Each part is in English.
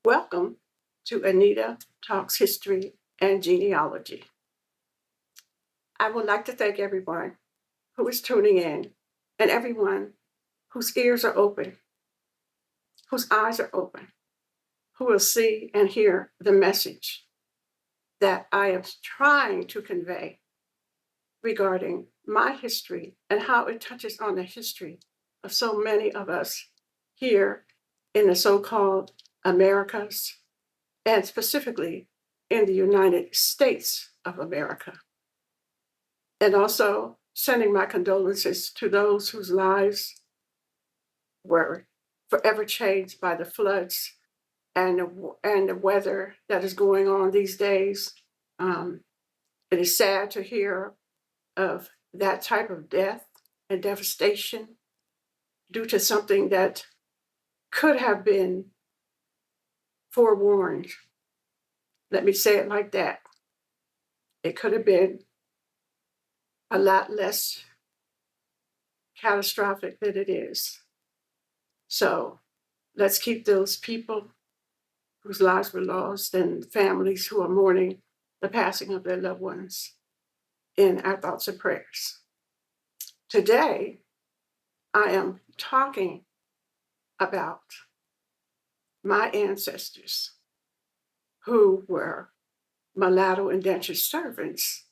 Welcome to Anita Talks History and Genealogy. I would like to thank everyone who is tuning in and everyone whose ears are open, whose eyes are open, who will see and hear the message that I am trying to convey regarding my history and how it touches on the history of so many of us here in the so-called Americas, and specifically in the United States of America. And also sending my condolences to those whose lives were forever changed by the floods and the weather that is going on these days. It is sad to hear of that type of death and devastation due to something that could have been forewarned. Let me say it like that. It could have been a lot less catastrophic than it is. So let's keep those people whose lives were lost and families who are mourning the passing of their loved ones in our thoughts and prayers. Today, I am talking about my ancestors who were mulatto indentured servants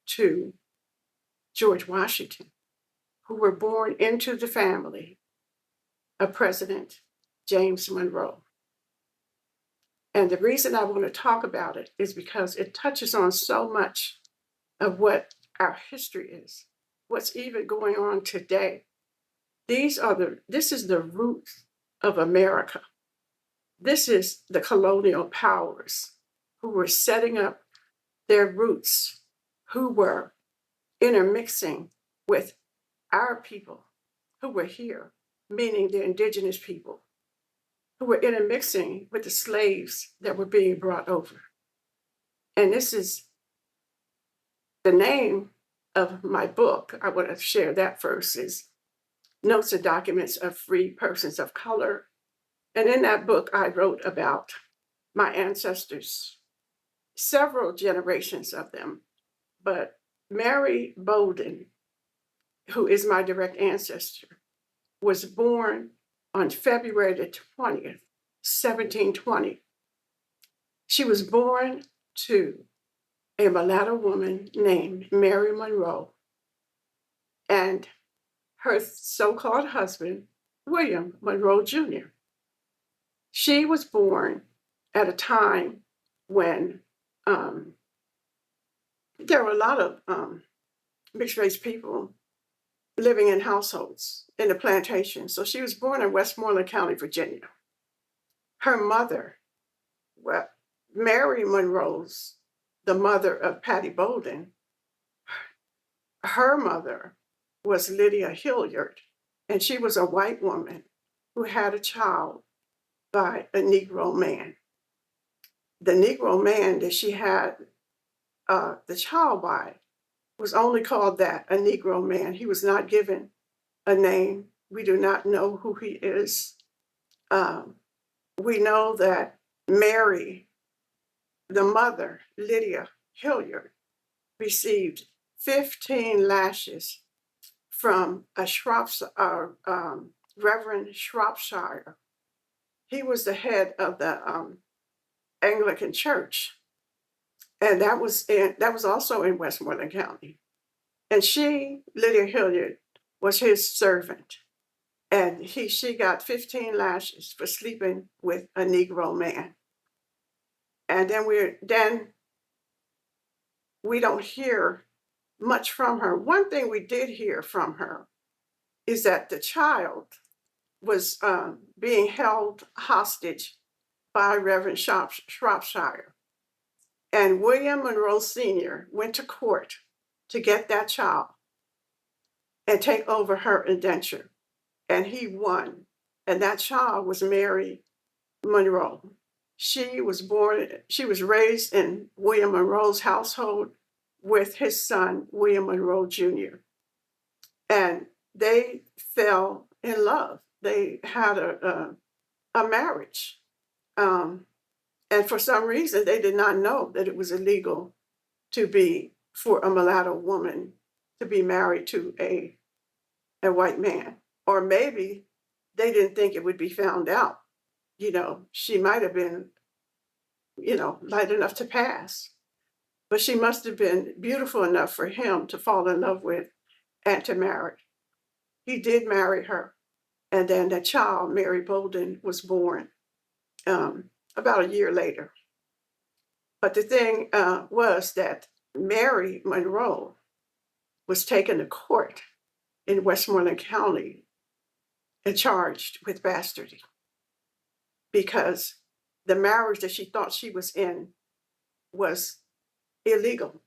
to George Washington, who were born into the family of President James Monroe. And the reason I want to talk about it is because it touches on so much of what our history is, what's even going on today. This is the roots of America. This is the colonial powers who were setting up their roots, who were intermixing with our people who were here, meaning the indigenous people, who were intermixing with the slaves that were being brought over. And this is the name of my book. I want to share that first, is Notes and Documents of Free Persons of Color. And in that book, I wrote about my ancestors, several generations of them, but Mary Bowden, who is my direct ancestor, was born on February the 20th, 1720. She was born to a mulatto woman named Mary Monroe and her so-called husband, William Monroe Junior. She was born at a time when there were a lot of mixed-race people living in households in the plantation. So she was born in Westmoreland County, Virginia. Her mother, well, Mary Monroe's, the mother of Patty Bowden, her mother was Lydia Hillard, and she was a white woman who had a child by a Negro man. The Negro man that she had the child by was only called that, a Negro man. He was not given a name. We do not know who he is. We know that Mary, the mother, Lydia Hillard, received 15 lashes from a Reverend Shropshire. He was the head of the Anglican Church, and that was also in Westmoreland County. And she, Lydia Hillard, was his servant, and she got 15 lashes for sleeping with a Negro man. And then we don't hear much from her. One thing we did hear from her is that the child was being held hostage by Reverend Shropshire. And William Monroe Senior went to court to get that child and take over her indenture. And he won. And that child was Mary Monroe. She was raised in William Monroe's household with his son, William Monroe Junior. And they fell in love. They had a marriage. And for some reason, they did not know that it was illegal for a mulatto woman to be married to a white man. Or maybe they didn't think it would be found out. She might have been, light enough to pass. But she must have been beautiful enough for him to fall in love with and to marry. He did marry her. And then the child, Mary Bowden, was born about a year later. But the thing was that Mary Monroe was taken to court in Westmoreland County and charged with bastardy because the marriage that she thought she was in was illegal.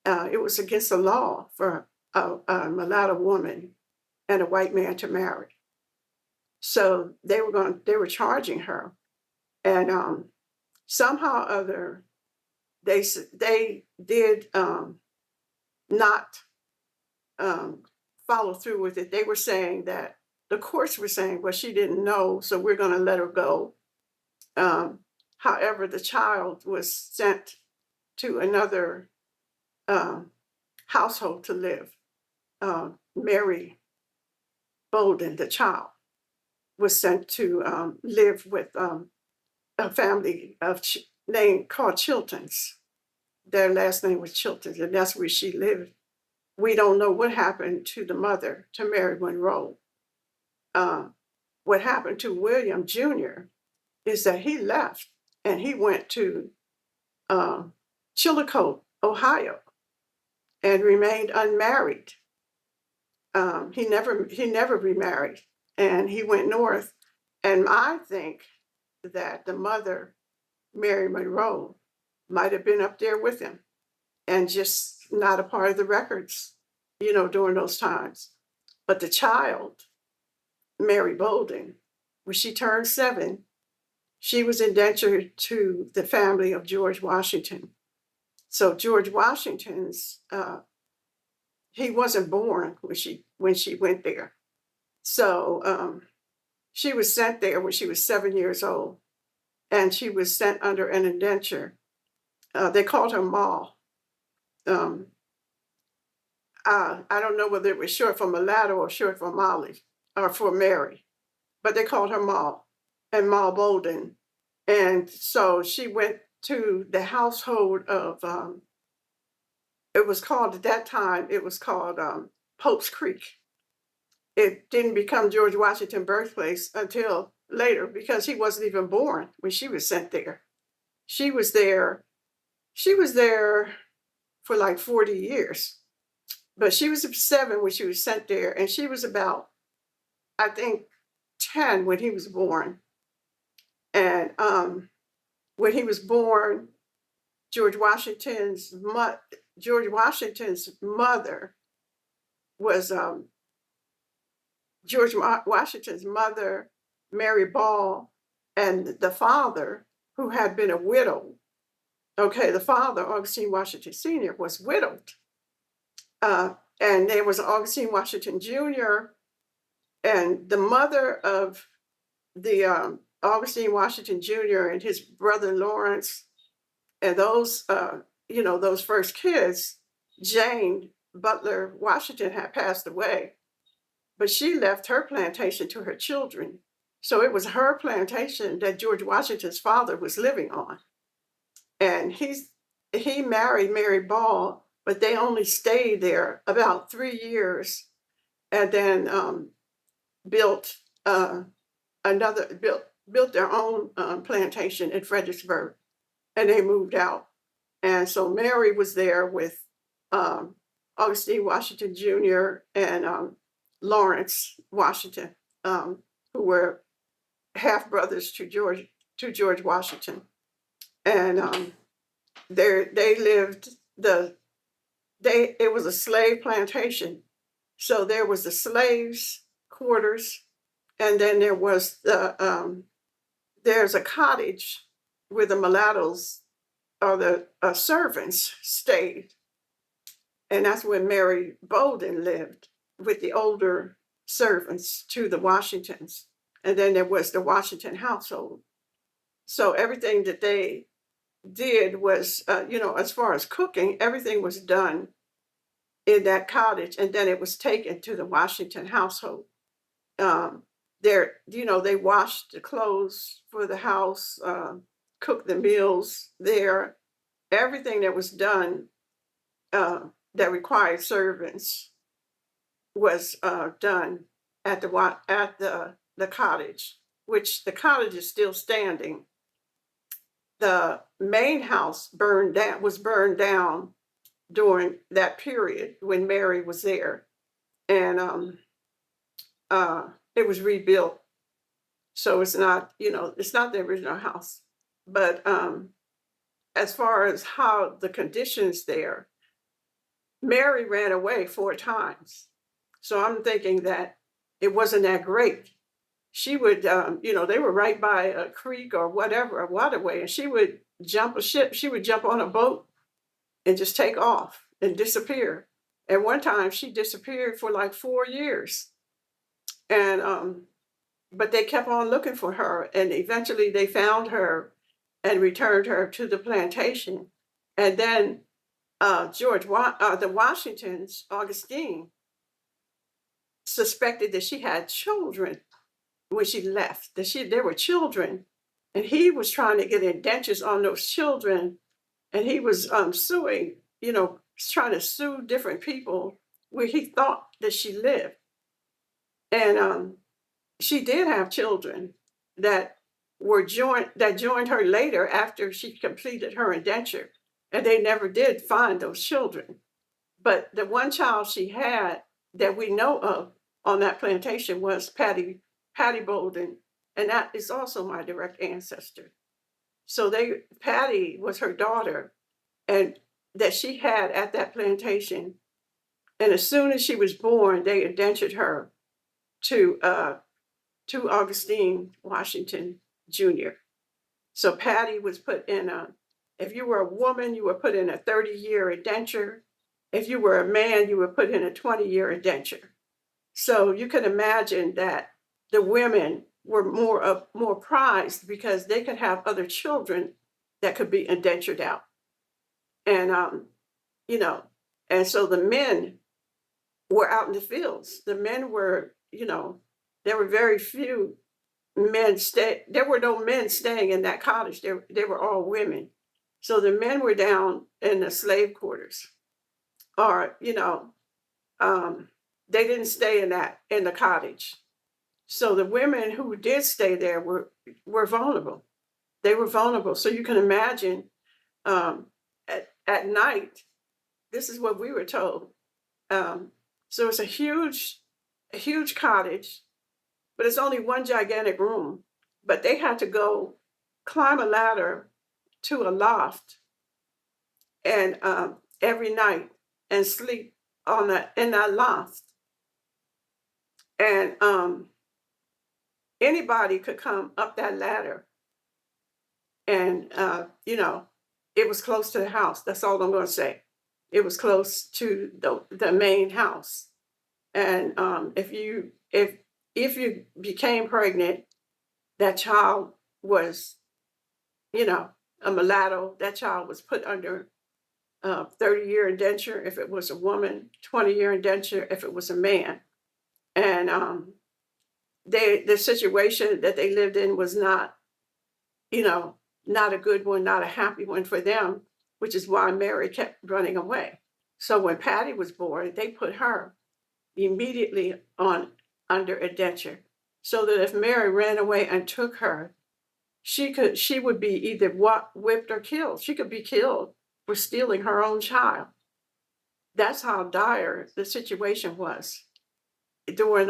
It was against the law for a mulatto woman and a white man to marry. So they were charging her, and somehow or other they did not follow through with it. They were saying that the courts were saying, well, she didn't know, so we're going to let her go. However, the child was sent to another household to live. Mary Bowden, the child, was sent to live with a family called Chiltons. Their last name was Chiltons, and that's where she lived. We don't know what happened to the mother, to Mary Monroe. What happened to William Junior is that he left and he went to Chillicothe, Ohio, and remained unmarried. He never remarried, and he went north. And I think that the mother, Mary Monroe, might have been up there with him and just not a part of the records, during those times. But the child, Mary Bowden, when she turned 7, she was indentured to the family of George Washington. So George Washington's, he wasn't born when she went there. So she was sent there when she was 7 years old, and she was sent under an indenture. They called her Ma. I don't know whether it was short for mulatto or short for Molly or for Mary, but they called her Ma and Ma Bowden. And so she went to the household of, it was called at that time, it was called Pope's Creek. It didn't become George Washington birthplace until later because he wasn't even born when she was sent there. She was there for like 40 years. But she was 7 when she was sent there, and she was about, I think, 10 when he was born. And when he was born, George Washington's mother was George Washington's mother, Mary Ball, and the father, who had been a widow. Okay, the father, Augustine Washington Senior, was widowed. And there was Augustine Washington Junior, and the mother of the Augustine Washington Junior and his brother Lawrence, and those those first kids, Jane Butler Washington, had passed away, but she left her plantation to her children. So it was her plantation that George Washington's father was living on, and he married Mary Ball. But they only stayed there about 3 years, and then built their own plantation in Fredericksburg, and they moved out. And so Mary was there with Augustine Washington Jr. and Lawrence Washington, who were half brothers to George Washington, and they lived it was a slave plantation. So there was the slaves' quarters, and then there was there's a cottage where the mulattoes or the servants stayed. And that's where Mary Bowden lived with the older servants to the Washingtons. And then there was the Washington household. So everything that they did was, as far as cooking, everything was done in that cottage, and then it was taken to the Washington household. Um, they washed the clothes for the house, cooked the meals there. Everything that was done that required servants was done at the cottage, which the cottage is still standing. The main house was burned down during that period when Mary was there, and it was rebuilt. So it's not the original house. But as far as how the conditions there, Mary ran away 4 times. So I'm thinking that it wasn't that great. She would, they were right by a creek or whatever, a waterway, and she would jump a ship. She would jump on a boat and just take off and disappear. And one time she disappeared for like 4 years. And but they kept on looking for her, and eventually they found her and returned her to the plantation. And then the Washingtons, Augustine, suspected that she had children when she left. There were children, and he was trying to get indentures on those children, and he was suing, trying to sue different people where he thought that she lived. And she did have children that joined her later after she completed her indenture, and they never did find those children. But the one child she had that we know of on that plantation was Patty Bowden, and that is also my direct ancestor. So Patty was her daughter, and that she had at that plantation. And as soon as she was born, they indentured her to Augustine Washington Junior. So Patty was put in if you were a woman, you were put in a 30-year indenture. If you were a man, you were put in a 20-year indenture. So you can imagine that the women were more prized because they could have other children that could be indentured out. And and so the men were out in the fields. The men were, there were very few men there were no men staying in that cottage. They were all women. So the men were down in the slave quarters, or they didn't stay in the cottage. So the women who did stay there were vulnerable. They were vulnerable. So you can imagine at night, this is what we were told. So it's a huge cottage, but it's only one gigantic room. But they had to go climb a ladder to a loft and every night and sleep in that loft. And anybody could come up that ladder, and it was close to the house. That's all I'm going to say. It was close to the main house, and if you became pregnant, that child was, a mulatto. That child was put under 30-year indenture if it was a woman, 20-year indenture if it was a man, and the situation that they lived in was not, not a good one, not a happy one for them, which is why Mary kept running away. So when Patty was born, they put her immediately under indenture, so that if Mary ran away and took her, she would be either whipped or killed. She could be killed for stealing her own child. That's how dire the situation was during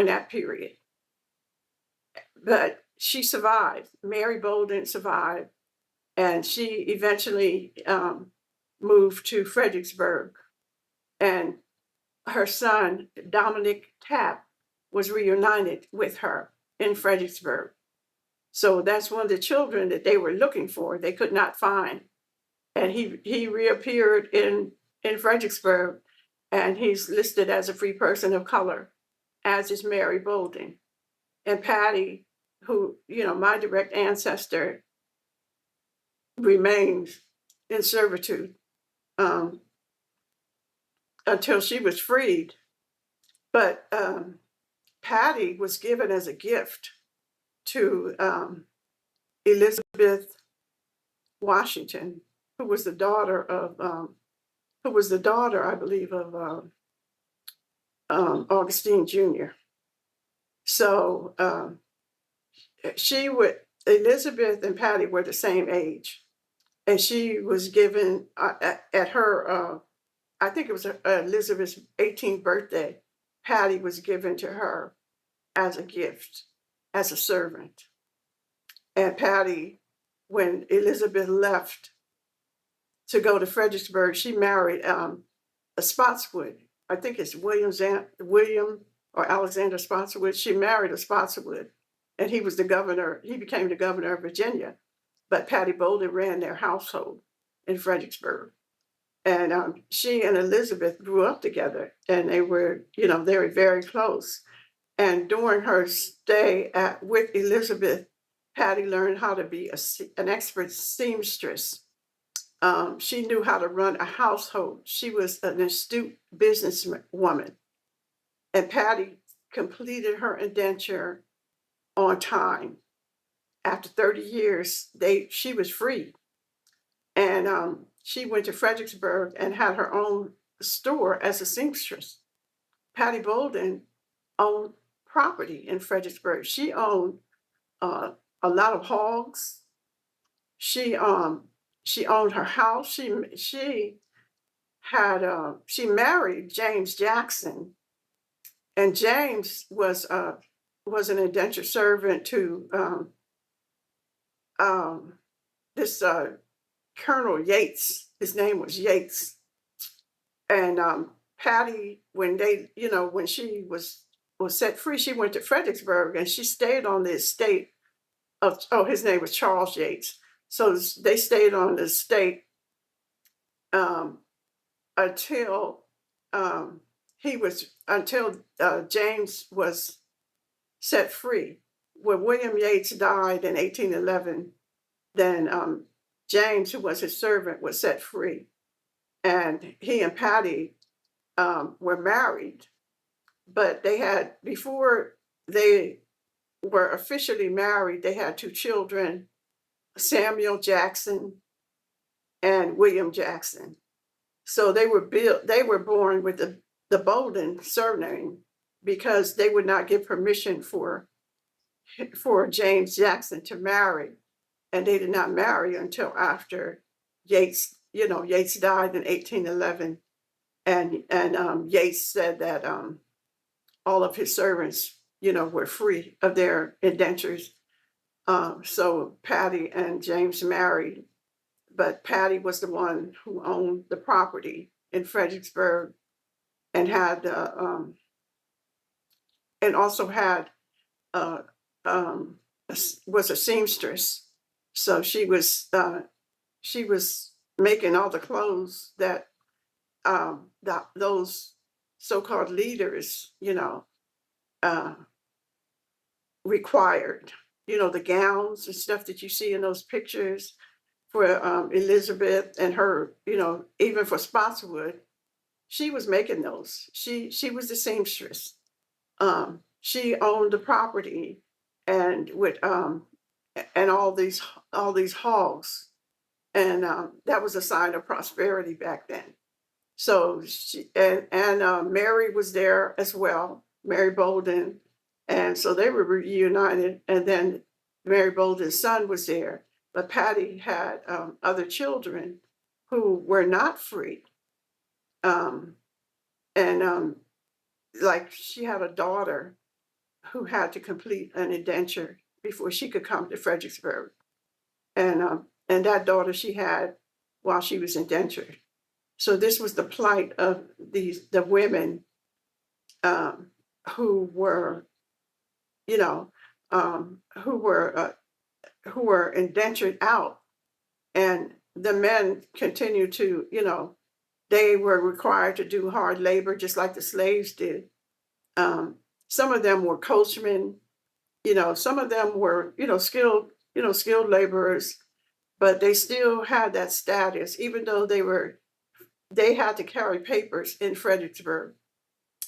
that period. But she survived. Mary Bowden survived, and she eventually moved to Fredericksburg. And her son, Dominic Tapp, was reunited with her in Fredericksburg. So that's one of the children that they were looking for. They could not find. And he reappeared in Fredericksburg, and he's listed as a free person of color, as is Mary Bowden. And Patty, who, my direct ancestor, remained in servitude until she was freed. But Patty was given as a gift to Elizabeth Washington, who was the daughter of, I believe, of Augustine Junior. So Elizabeth and Patty were the same age, and she was given at her, I think it was Elizabeth's 18th birthday. Patty was given to her as a gift, as a servant. And Patty, when Elizabeth left to go to Fredericksburg, she married a Spotswood. I think it's William or Alexander Spotswood. She married a Spotswood, and he was the governor. He became the governor of Virginia. But Patty Bowden ran their household in Fredericksburg. And she and Elizabeth grew up together, and they were very close. And during her stay with Elizabeth, Patty learned how to be an expert seamstress. She knew how to run a household. She was an astute businesswoman. And Patty completed her indenture on time. After 30 years, she was free. And she went to Fredericksburg and had her own store as a seamstress. Patty Bowden owned property in Fredericksburg. She owned a lot of hogs. She owned her house. She married James Jackson, and James was an indentured servant to this Colonel Yates. His name was Yates. And Patty, when she was set free, she went to Fredericksburg, and she stayed on the estate of, his name was Charles Yates. So they stayed on the estate until James was set free. When William Yates died in 1811, then James, who was his servant, was set free. And he and Patty were married, but before they were officially married, they had two children, Samuel Jackson and William Jackson. So they were born with the Bowden surname because they would not give permission for James Jackson to marry, and they did not marry until after Yates died in 1811, and Yates said that all of his servants, were free of their indentures. So Patty and James married, but Patty was the one who owned the property in Fredericksburg, and also had was a seamstress. So she was making all the clothes that those so-called leaders, required. The gowns and stuff that you see in those pictures for Elizabeth and her, even for Spotswood, she was making those. She was the seamstress. She owned the property, and with and all these hogs, and that was a sign of prosperity back then. So Mary was there as well, Mary Bowden, and so they were reunited. And then Mary Bowden's son was there, but Patty had other children who were not free, like she had a daughter who had to complete an indenture before she could come to Fredericksburg, and that daughter she had while she was indentured. So this was the plight of the women who were, who were indentured out, and the men continued to, they were required to do hard labor just like the slaves did. Some of them were coachmen, some of them were, skilled laborers, but they still had that status, even though they had to carry papers in Fredericksburg.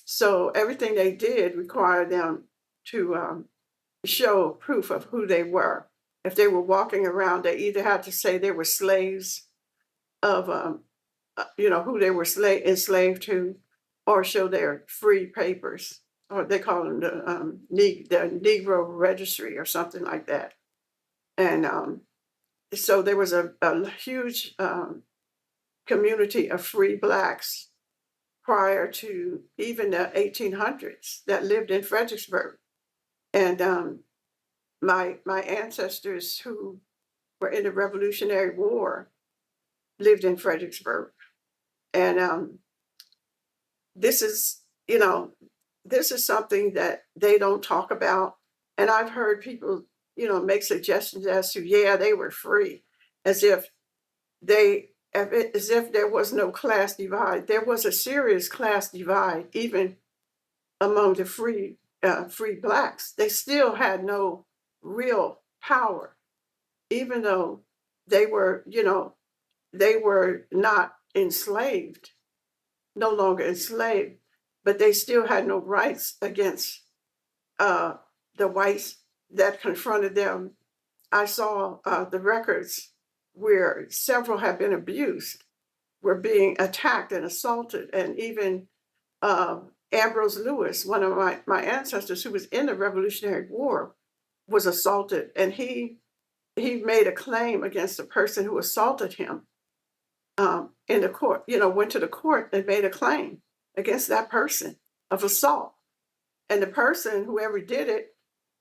So everything they did required them to show proof of who they were. If they were walking around, they either had to say they were slaves of, who they were enslaved to, or show their free papers, or they call them the Negro registry or something like that. And so there was a huge community of free blacks prior to even the 1800s that lived in Fredericksburg. And my ancestors who were in the Revolutionary War lived in Fredericksburg. And this is, this is something that they don't talk about. And I've heard people, make suggestions as to, yeah, they were free, as if there was no class divide. There was a serious class divide, even among the free blacks. They still had no real power, even though they were, they were not enslaved, no longer enslaved, but they still had no rights against the whites that confronted them. I saw the records where several had been abused, were being attacked and assaulted, and even Ambrose Lewis, one of my ancestors who was in the Revolutionary War, was assaulted, and he made a claim against the person who assaulted him in the court. Went to the court and made a claim against that person of assault, and the person, whoever did it,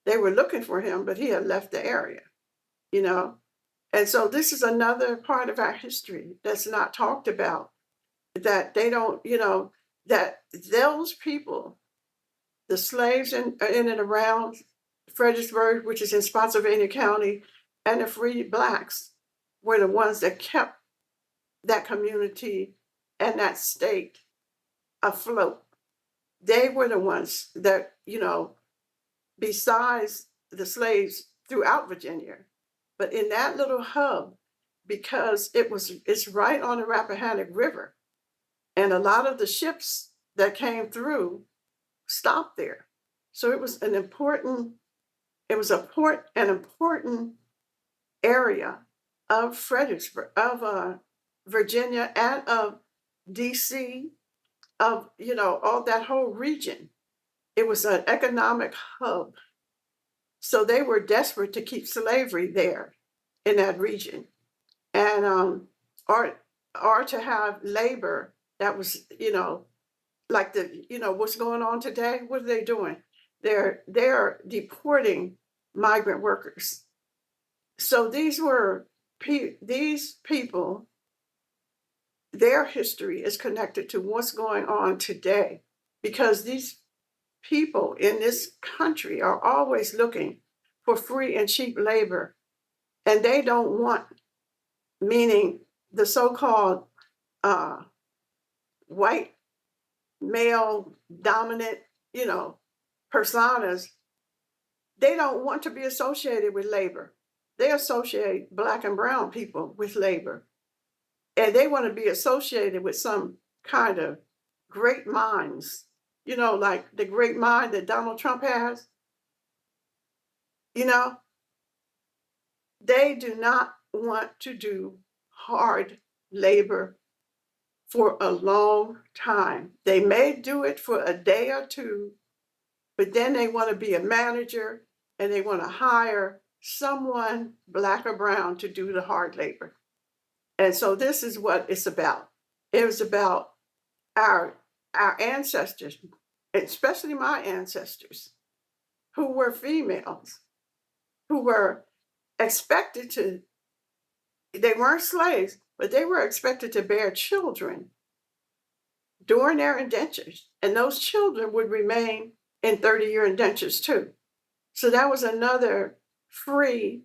they were looking for him, but he had left the area. And so this is another part of our history that's not talked about, that they don't, that those people, the slaves in and around Fredericksburg, which is in Spotsylvania County, and the free blacks were the ones that kept that community and that state afloat. They were the ones that, besides the slaves throughout Virginia, but in that little hub, because it's right on the Rappahannock River, and a lot of the ships that came through stopped there. So it was an important area of Fredericksburg, of Virginia, and of DC, of all that whole region. It was an economic hub. So they were desperate to keep slavery there in that region, and or to have labor that was, like what's going on today. What are they doing? They're deporting migrant workers. So these people, their history is connected to what's going on today, because these people in this country are always looking for free and cheap labor, and they don't want, meaning the so-called white male dominant, personas, they don't want to be associated with labor. They associate Black and brown people with labor, and they want to be associated with some kind of great minds, like the great mind that Donald Trump has. They do not want to do hard labor for a long time. They may do it for a day or two, but then they want to be a manager and they want to hire someone Black or brown to do the hard labor. And so this is what it's about. It was about our ancestors, especially my ancestors, who were females, who were expected to, they weren't slaves, but they were expected to bear children during their indentures. And those children would remain in 30-year indentures too. So that was another free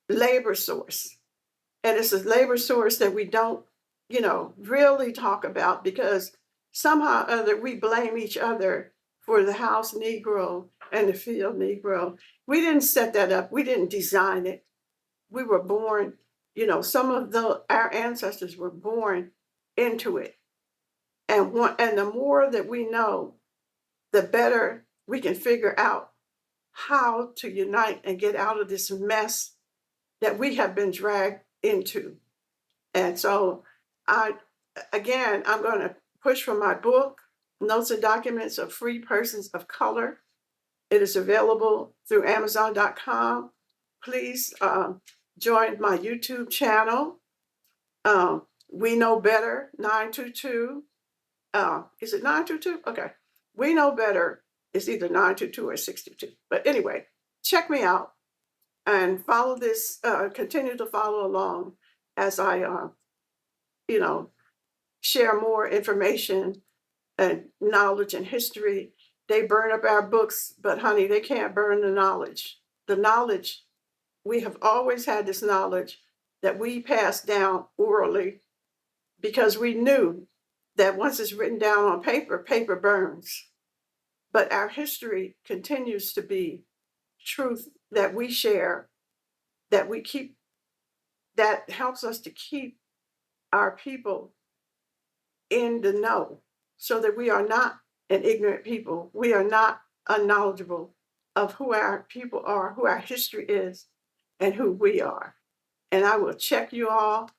labor source. And it's a labor source that we don't, really talk about, because somehow or other we blame each other for the house Negro and the field Negro. We didn't set that up. We didn't design it. We were born You know, some of our ancestors were born into it. And the more that we know, the better we can figure out how to unite and get out of this mess that we have been dragged into. And so I I'm going to push for my book, Notes and Documents of Free Persons of Color. It is available through Amazon.com. Please join my YouTube channel. We Know Better 922. Is it 922? Okay. We Know Better is either 922 or 62. But anyway, check me out and follow this, continue to follow along as I, share more information and knowledge and history. They burn up our books, but honey, they can't burn the knowledge. The knowledge, we have always had this knowledge that we passed down orally because we knew that once it's written down on paper, paper burns. But our history continues to be truth that we share, that we keep, that helps us to keep our people in the know so that we are not an ignorant people. We are not unknowledgeable of who our people are, who our history is, and who we are. And I will check you all